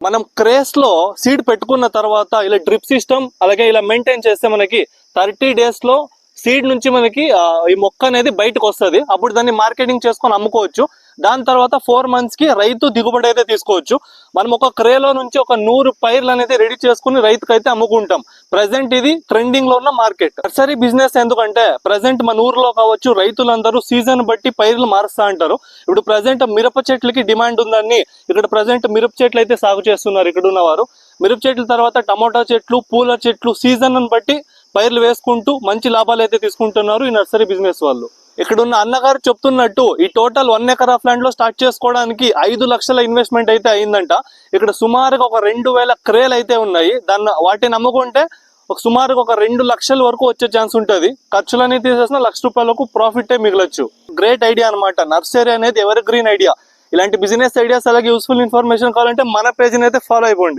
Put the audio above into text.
మనం క్రేస్ లో సీడ్ పెట్టుకున్న తర్వాత ఇలా డ్రిప్ సిస్టమ్ అలాగే ఇలా మెయింటైన్ చేస్తే మనకి 30 days లో సీడ్ నుంచి మనకి ఈ మొక్క అనేది బయటకు వస్తుంది. అప్పుడు దాన్ని మార్కెటింగ్ చేసుకొని అమ్ముకోవచ్చు. దాని తర్వాత 4 months కి రైతు దిగుబడి అయితే తీసుకోవచ్చు. మనం ఒక క్రేలో నుంచి ఒక 100 పైర్లు అనేది రెడీ చేసుకుని రైతుకు అయితే అమ్ముకుంటాం. ప్రెసెంట్ ఇది ట్రెండింగ్ లో ఉన్న మార్కెట్. నర్సరీ బిజినెస్ ఎందుకంటే ప్రెసెంట్ మన ఊర్లో కావచ్చు రైతులందరూ సీజన్ బట్టి పైర్లు మారుస్తా అంటారు. ఇప్పుడు ప్రెసెంట్ మిరప చెట్లకి డిమాండ్ ఉందని ఇక్కడ ప్రెసెంట్ మిరప చెట్లు అయితే సాగు చేస్తున్నారు ఇక్కడ ఉన్నవారు. మిరప చెట్ల తర్వాత టమోటా చెట్లు, పూల చెట్లు సీజన్ బట్టి పైర్లు వేసుకుంటూ మంచి లాభాలు అయితే తీసుకుంటున్నారు ఈ నర్సరీ బిజినెస్ వాళ్ళు. ఇక్కడ ఉన్న అన్నగారు చెప్తున్నట్టు ఈ టోటల్ 1 acre ఆఫ్ ల్యాండ్ లో స్టార్ట్ చేసుకోవడానికి 5 లక్షల ఇన్వెస్ట్మెంట్ అయితే అయిందంట. ఇక్కడ సుమారుగా ఒక 2000 క్రేలు అయితే ఉన్నాయి. వాటిని అమ్ముకుంటే సుమారుగా ఒక 2 లక్షల వరకు వచ్చే ఛాన్స్ ఉంటుంది. ఖర్చులన్నీ తీసేసిన ₹1,00,000 వరకు ప్రాఫిట్ మిగలొచ్చు. గ్రేట్ ఐడియా అనమాట. నర్సరీ అనేది ఎవర్ గ్రీన్ ఐడియా. ఇలాంటి బిజినెస్ ఐడియాస్ అలాగే యూస్ఫుల్ ఇన్ఫర్మేషన్ కావాలంటే మన పేజ్ అయితే ఫాలో అయిపోండి.